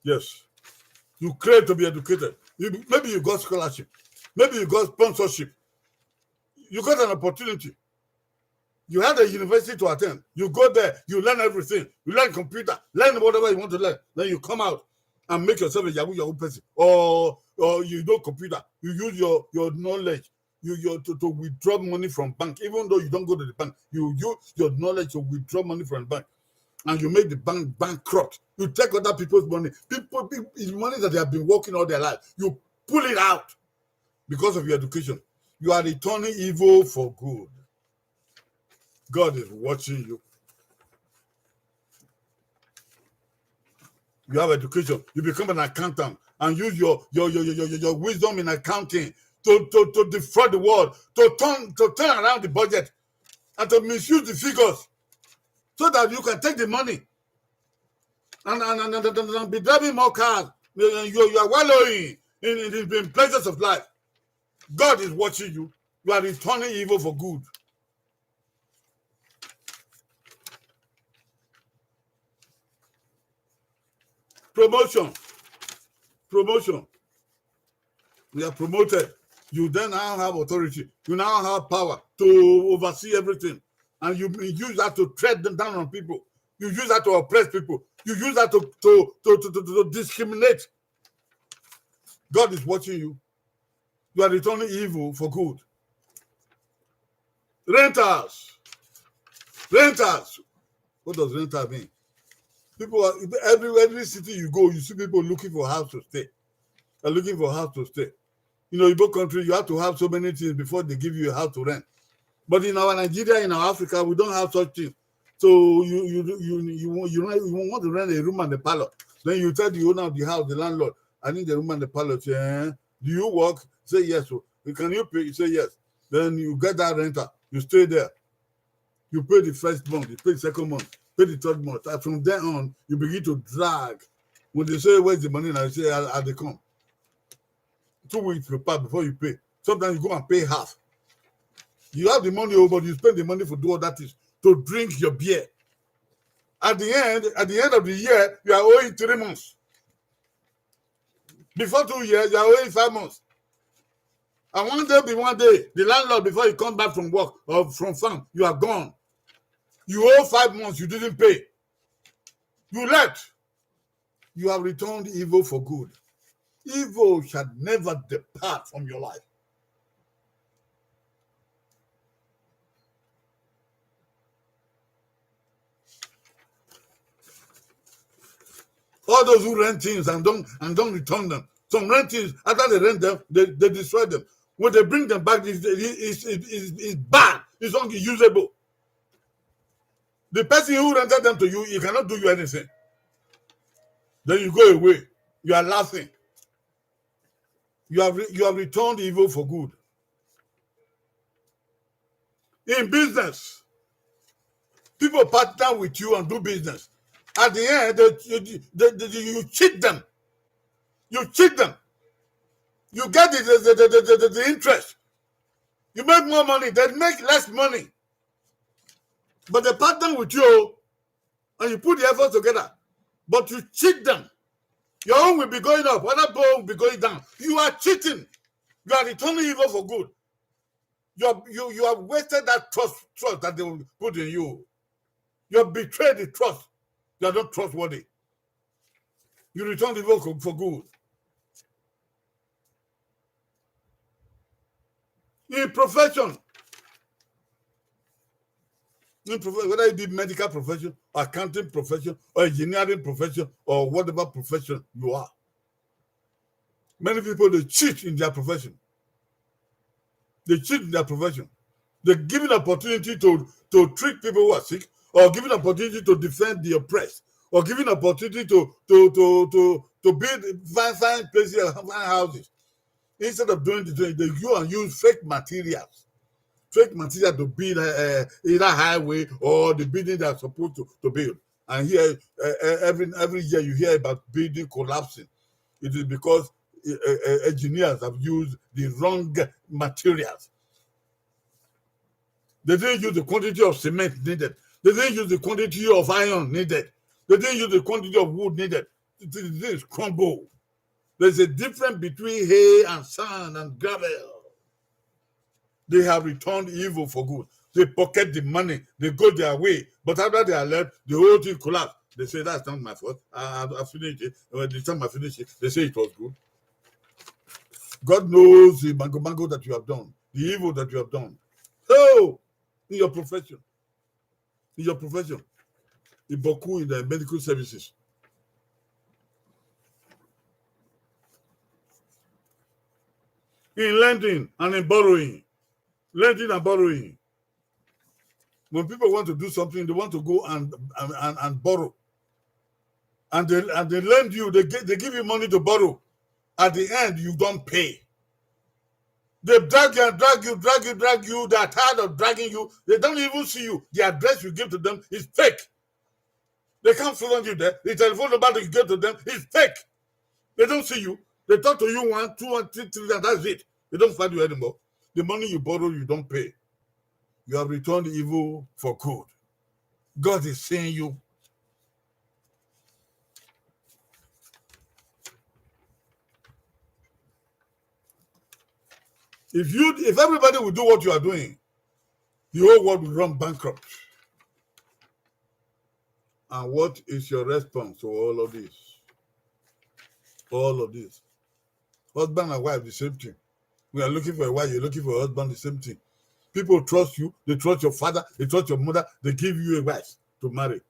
Yes. You claim to be educated. Maybe you got scholarship. Maybe you got sponsorship. You got an opportunity. You had a university to attend. You go there. You learn everything. You learn computer. Learn whatever you want to learn. Then you come out and make yourself a Yahoo person. Or you know computer. You use your knowledge to withdraw money from bank. Even though you don't go to the bank, you use your knowledge to withdraw money from the bank. And you make the bank bankrupt. You take other people's money. People, it's money that they have been working all their life. You pull it out because of your education. You are returning evil for good. God is watching you. You have education. You become an accountant and use your wisdom in accounting to defraud the world, to turn around the budget and to misuse the figures, so that you can take the money and be driving more cars. You are wallowing in pleasures of life. God is watching you. You are returning evil for good. Promotion. You are promoted. You then now have authority. You now have power to oversee everything. And you use that to tread them down on people. You use that to oppress people. You use that to discriminate. God is watching you. You are returning evil for good. Renters. Renters. What does renter mean? People are every city you go, you see people looking for a house to stay. They're looking for a house to stay. You know, in both countries, you have to have so many things before they give you a house to rent. But in our Nigeria, in our Africa, we don't have such things. So you want to rent a room and a parlor. Then you tell the owner of the house, the landlord, I need a room and a parlor. Say, do you work? Say yes. So, can you pay? You say yes. Then you get that renter. You stay there. You pay the first month. You pay the second month. Pay the third month. And from then on, you begin to drag. When they say, where's the money? And I say, I'll they come. 2 weeks prepare before you pay. Sometimes you go and pay half. You have the money over, you spend the money for do all that is to drink your beer. At the end of the year, you are owing 3 months. Before 2 years, you are owing 5 months. And one day, the landlord, before you come back from work or from farm, you are gone. You owe 5 months, you didn't pay. You left. You have returned evil for good. Evil shall never depart from your life. All those who rent things and don't return them. Some rent things, after they rent them, they destroy them. When they bring them back, it's bad. It's unusable. The person who rented them to you, he cannot do you anything. Then you go away. You are laughing. You have returned evil for good. In business, people partner with you and do business. At the end, you cheat them. You cheat them. You get the interest. You make more money. They make less money. But they partner with you and you put the effort together. But you cheat them. Your own will be going up. Other people will be going down. You are cheating. You are returning evil for good. You have wasted that trust that they will put in you. You have betrayed the trust. You are not trustworthy. You return evil for good. In profession, whether it be medical profession, accounting profession, or engineering profession, or whatever profession you are, many people, they cheat in their profession. They cheat in their profession. They're given opportunity to treat people who are sick, or given opportunity to defend the oppressed, or given opportunity to build fine places, fine houses. Instead of doing the they go and use fake materials to build either highway or the building they're supposed to build. And here, every year you hear about building collapsing. It is because engineers have used the wrong materials. They didn't use the quantity of cement needed. They didn't use the quantity of iron needed. They didn't use the quantity of wood needed. This crumble. There's a difference between hay and sand and gravel. They have returned evil for good. They pocket the money. They go their way. But after they are left, the whole thing collapsed. They say, that's not my fault. I finished it. By the time I finish it, they say it was good. God knows the mango that you have done, the evil that you have done. So, in your profession, Iboku in the medical services, in lending and in borrowing, when people want to do something, they want to go and borrow, and they lend you. They give you money to borrow. At the end, you don't pay. They drag you. They're tired of dragging you. They don't even see you. The address you give to them is fake. They can't find you there. The telephone number that you give to them is fake. They don't see you. They talk to you 1, 2, 3, and that's it. They don't find you anymore. The money you borrow, you don't pay. You have returned evil for good. God is saying you. If everybody will do what you are doing, the whole world will run bankrupt. And what is your response to all of this? All of this. Husband and wife, the same thing. We are looking for a wife, you're looking for a husband, the same thing. People trust you, they trust your father, they trust your mother, they give you a wife to marry.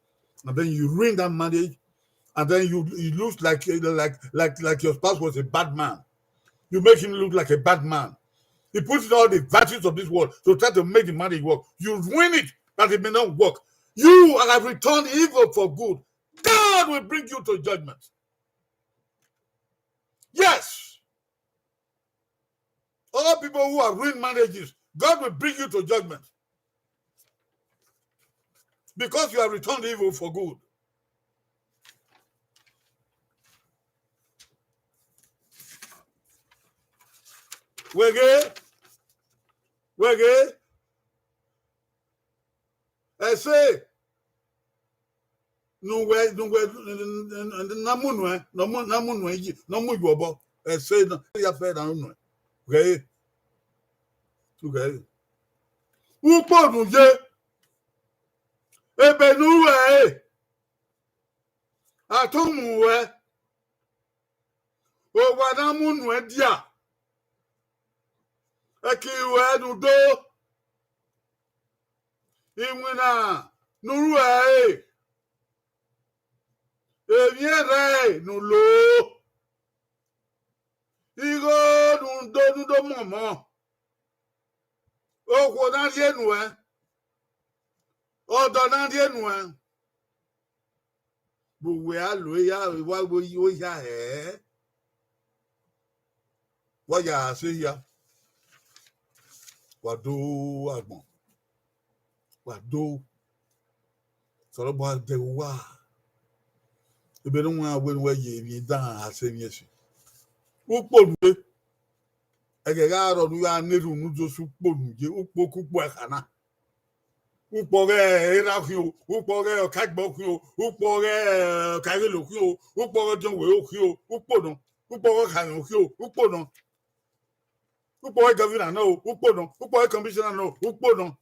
And then you ruin that marriage, and then you look like your spouse was a bad man. You make him look like a bad man. He puts in all the virtues of this world to try to make the marriage work. You ruin it, that it may not work. You have returned evil for good. God will bring you to judgment. Yes. All people who have ruined marriages, God will bring you to judgment. Because you have returned evil for good. Wege. I say, no way, namunwe, namu yobo. I say, no, ya fe na unwe. Okay. Upo nuje. Ebe nuwe. Atumuwe. Owa namunwe dia. Ekiwe nudo. Imwina nuwe. Eviere nulo. Igo nudo momo. Okwo na die nuwe. Odo na die nuwe. Buwe alo ya wa wo yo ya Wa ya se ya. Wado agbon. Wado. Soro bo de wa. Ebe no wa we ye bi dan asemi esi. Ukpoduwe. Ege ga ro nu ya neru nu jo su kpoduje ukpokupo akana. Ukpoge erakio, ukpoge okagbokio, ukpoge kagelokio, ukpoge jonwe okio, ukpodon, ukpoge kanokio, ukpodon. Ukpoge governor no, ukpodon, ukpoge commissioner no, ukpodon.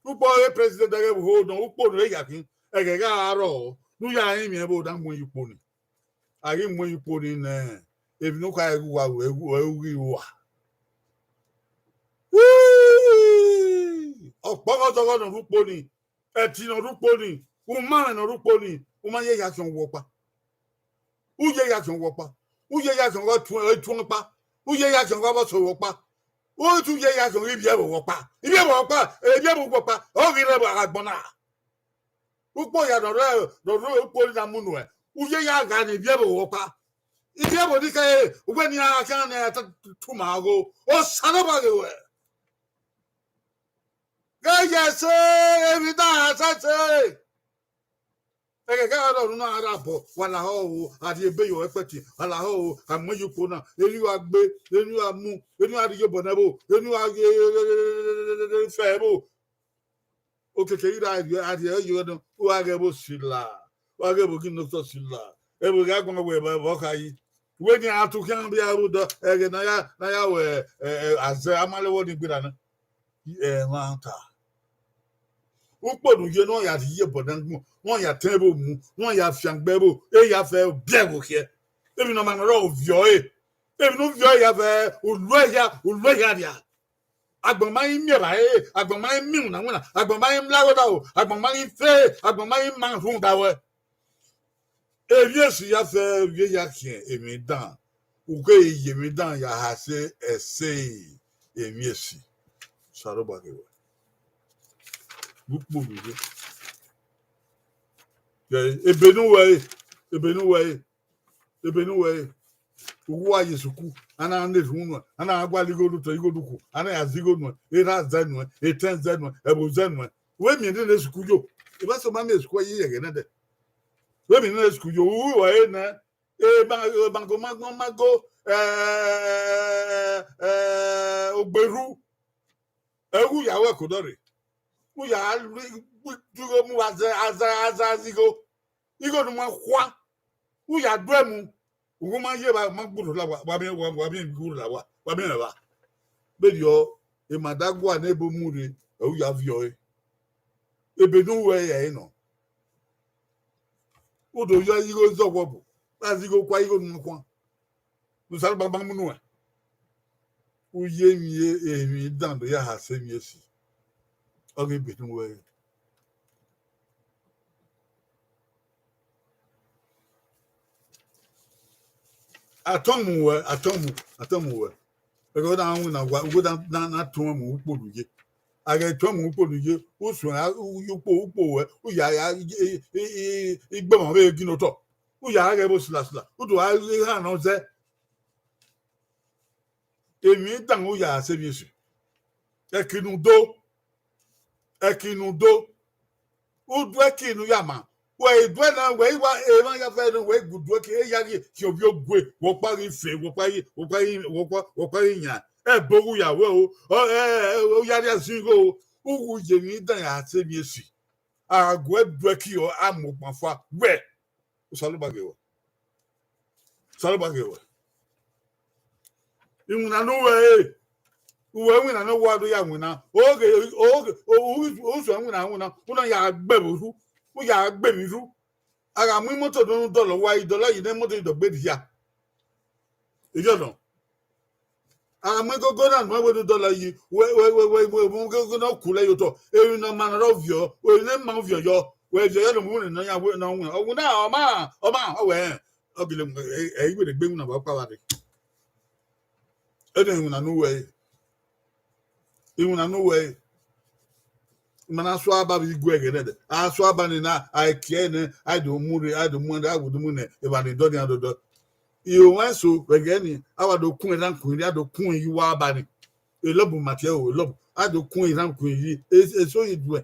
Ukpoge president age hold on, ukpodon eyakin. Ege ga ro nu ya yin mi ebo dan mo yiponi. Ari mo yiponi ne. Ebi no kwa egu wa. Ọ̀pọ̀gọ́dọ́gọ́ nà rúpọ̀ ni ẹ̀tì nà rúpọ̀ ni umar nà rúpọ̀ ni uma yẹ ya kàn wọ́pa uye ya kàn wọ́pa uye ya kàn wọ́ tún pa uye ya kàn wọ́ sọ wọ́pa o tún yẹ ya kàn ibi ẹ̀wọ̀ wọ́pa ọ̀rì rẹ̀ bọ̀ àgbọ̀nà rúpọ̀ ya dọ̀rọ̀ rúpọ̀ ni nà múnú ẹ̀ uye ya gà ní ibi ẹ̀wọ̀ wọ́pa ibi ẹ̀wọ̀ ní kẹ́ ọgbẹ́ ni a kàn ní ẹ̀ tó máa go ó sànàbà rẹ̀ wẹ̀. Yes, every day I say. Ege ga ro na ara bo wala ho adi ebe yo epeti wala ho amoju pona enu agbe enu amu enu adijo bonabo enu age febo okeke ira adi yo no o age bo sila o age bo kinu so sila e bo ga gbon we bo kai we ni atu kan bi arudo ege na ya we aze amalewo ni gbira na wanta Ukpodu ye no ya ye bodan won ya tebo mu won ya fiangbebo ya fe biego here ebi no man ro vio ebi no vio ya fe ulu ya dia agbon mai mi ba agbon mai mi na wona agbon mai mlago da o agbon mai fe agbon mai man run da we ebi ya fe ye ya kien emi dan uke ye mi dan ya ha se ese emi esi saroba ke Bukbuge. Ebenuwe. Uwa Yesuku. Ana ande runu. Ana agwaligo to igoduku. Ana yazigo nu. Era zanwe. Eten zanwe. Ebo zanwe. We mi ne suku yo. E ba so ma me suku ye ye na de. We mi ne suku yo. Uwa e na. Bango mago. Ogberu. Ewu yawe kodore. Uya dugo mu azazigo igo no kwa uya duemu uguma ye ba magburu la wa bi guru la wa bi na ba be yo e madagwa na ebo muri uya vio ebe no we ye no udo yo igo zogwo bu azigo kwa igo no kwa usal ba mu no uye mi emi dando ya ha se mi esi oge betun we atomu we ego da hu na wa go da na to mu ukpodu ye aga to mu ukpodu ye usu ukpo we uya ya igbe mo be gino to uya aga bo sila udu ha no ze emi dan uya se mi esi ekinu do udu ekinu yama we dwe na we wa e ma ya fe no we gudu ke e ya ki obi ogwe wo pari fe wo pari nya e bogu ya we o ya ri asingo uwu je mi dan ya se mi esi agwe dwe ki o amopanfa we salubage we imuna no we uwe nwina no wadu ya nwina oge uzo nwina una ya gbebu u ya gbemiru aga mu moto do dollar wa dollar yi ne moto do gbe dia ejo no aga mu gogo na mo we dollar yi we mu gogo na kule yo to e no man rovio we ne man vio yo we je yo no mu ne ya we na nwina o na o we ogile e we de gbe mu na ba pa wa de e de nwina no we mana so aba bi gu Eghe de aso aba ni na aikie ne aido muri agudu mu ne e ba ni do ni adodo iyo wan so Eghe ni awado kun e dan kun ri ado kun yi wa aba ni e lobu mate o lobu ado kun yi dan kun yi e so yi du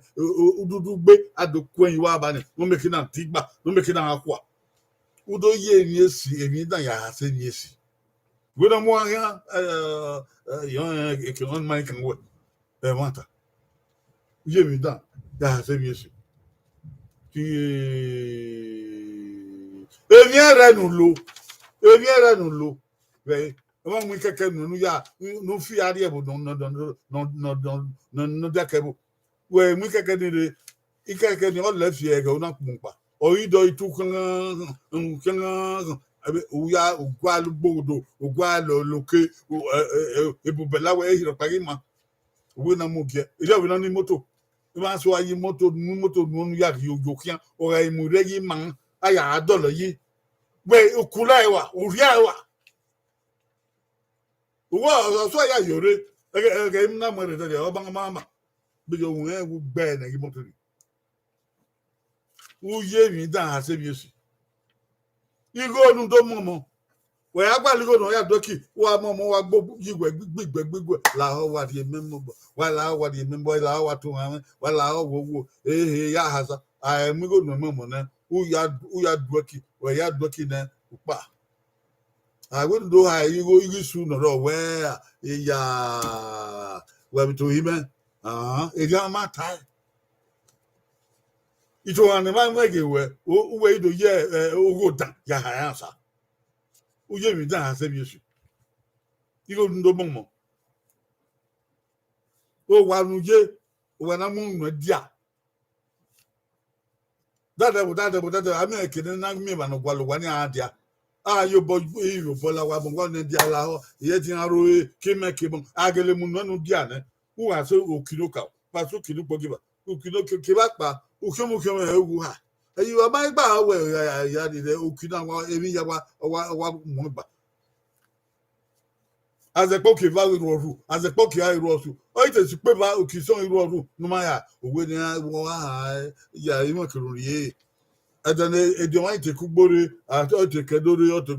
ududu gbe ado kun yi wa aba ni no make na tigba no make na akwa udo ye ni esi emi dan ya se ni esi we do mo ya yo e ke on mai kan wo e mata ye mi dan ya se mi esi ti emi ara nu lo we won mu keke nu ya nu fi ari ebo no da kebo we mu keke ni re ikeke ni o le fi Eghe una pumpa oyido itu kan abe uya ugwa lugbodo ugwa loke ebubela we hiro pagima we na mugie ile we na ni moto ma so ayi moto nu ya yo kian o ra imu re yi man aya adolo yi we okula ewa oria ewa wo so ya yore Eghe na mo re de o ba mama bi yo won e wu gbe na yi moto ri uye mi dan ha se bi esi igo nu do momo we agba ligo no ya doki wa momo wa gbo yigwe gbigbe la ho wa di membo wa la wa di membo la wa to ha wa la ho wo ya haza ai mi go no momo na u ya doki we ya doki na upa I wouldn't do ha you su no ro we ya we to him e ga ma tai ito an ma Eghe we do ye ogo dan ya ha ansa uye mi dan ha se bi esi igo ndo momo o wa nu ye o wa na mu nu dia dada ami ekene na mi ba no gwalo wa ni adia yo bola wa bo ne dia la ho ye ti aro ki me ki bon agele mu no dia ne u wa so okiloka pa so kilopo giba okiloka ki ba pa ukemo ewu ha eyi wa ba gba we ya di de okina wa emi ya wa mo ba azepo ki va ru azepo ki ai ru su o ite si pe ba okison ru no ma ya owe ni wa ya imo kiruri adane ediwan ite kugbore ati o te kedore o te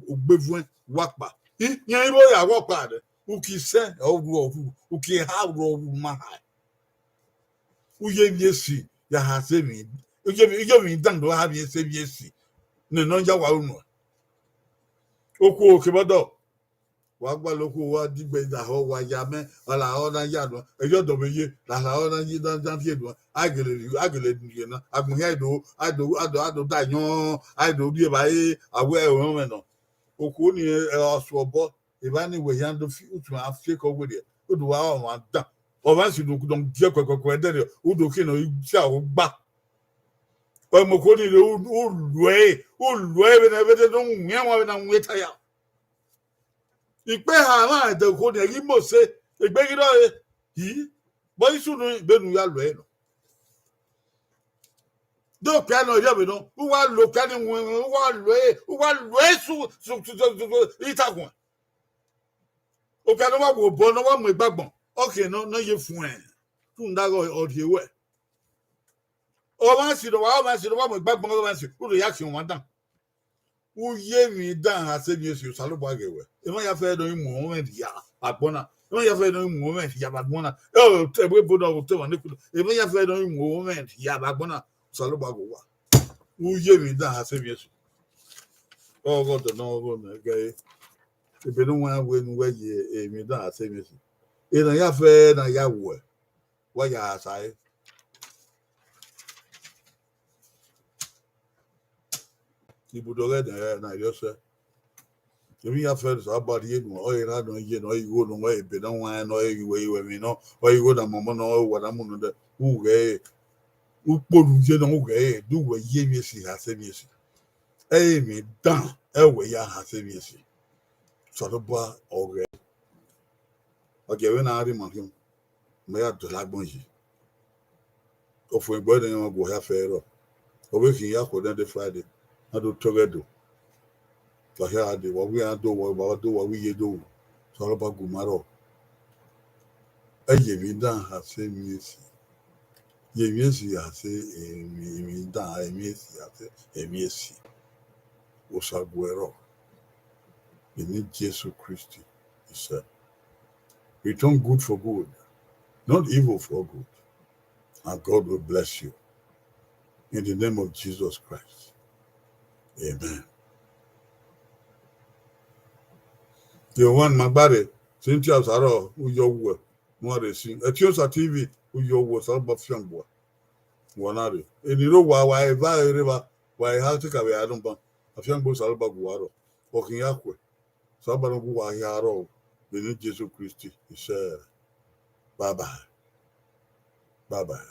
ogbevun wapa yan iro ya wapa de uki se ru uki ha ru ma ha uye bi esi ya ha se mi uje mi dan do ha bi ese bi esi ne no ja wa unu oku okebodo wa gba loku wa digbe da ho wa ya me ala ho na ya do ejo do meye la ho na yi dan tie do agele ni na agbon ya ado da yan ado bi e ba e awe o me no oku ni osu obo e ba ni we yan do fi utu afie ko we de odu wa dan o ba si do don die kokoko e de o do ki no ti a o gba o mo ko ni o lue be na be de don nwe wa na nwe ta ya Ipe ha na de ko ne gi mo se egbe gi do yi bo isu nu be nu ya lo e no do piano ya be no u wa lo piano u wa lo e su itagun o piano wa wo bo no wa mo igbagbon okay no ye fun e tun da go o die we o ma si do wa mo igbagbon o ma si u do ya ki won dan u ye mi dan ase mi esi salo bo agewe e ma ya fe do mu moment ya agbona e ma ya fe do mu moment ya agbona e te bo do te wa ne ku e ma ya fe do mu moment ya agbona salo bo agewa u ye mi dan ase mi esi o go do no go na ge e be no wa we nu we ye e mi dan ase mi esi e na ya fe na ya wo wa ya sai Ibude Ogh'Edo na yo se Èmi ya fẹ́ sọ abadi yé nu ọyẹ náà dùn yé nu ọyẹ wo nu ọyẹ bẹ náà wọn náà ọyẹ ìwé mi náà ọyẹ wo náà mọ̀mọ́ náà ọyẹ wà náà mú nu dẹ wúwẹ̀ ẹ̀ wúkpọ̀lù yé náà wúwẹ̀ ẹ̀ dúwẹ̀ yé mi èsì hà sẹ́ mi èsì ẹ̀yẹ mi dàn ẹ̀wẹ̀ yá hà sẹ́ mi èsì sọ̀rọ̀ bọ́ ọ̀rẹ́ ọ̀gẹ̀wé náà rí màkìm mẹ́ yà dọ̀ lágbọ̀n yìí ọ̀fọ̀ ìgbọ́ ẹ̀dẹ̀ yẹn wọn gbọ̀ ya fẹ́ rọ̀ ọ̀wé kì í yà kọ̀ dẹ́ndẹ́ Friday náà tó tọ́gẹ̀ dò tọ̀hẹ́ adé wọ́n wí adó wọ́n wí yé dò sọ̀rọ̀ bá gùmárọ̀ ẹ̀yẹ mi dàn hà sẹ́ mi èsì yẹ mi èsì hà sẹ́ èmi dàn èmi èsì hà sẹ́ èmi èsì òṣàgbọ̀ ẹ̀rọ èmi Jésù Kristi ìṣẹ́ return good for good not evil for good and God will bless you in the name of Jesus Christ amen. Yohan Magbare, Cynthia Saro, Uyo, Morrissey, a Chiosa TV, Uyo was all but young. Wanari. In the row, why a river, why I take away I don't ban a young boss Alba Guaro, walking Aqua, Sabaru Guayaro, the new Jesus Christi, he said, bye bye. Bye bye.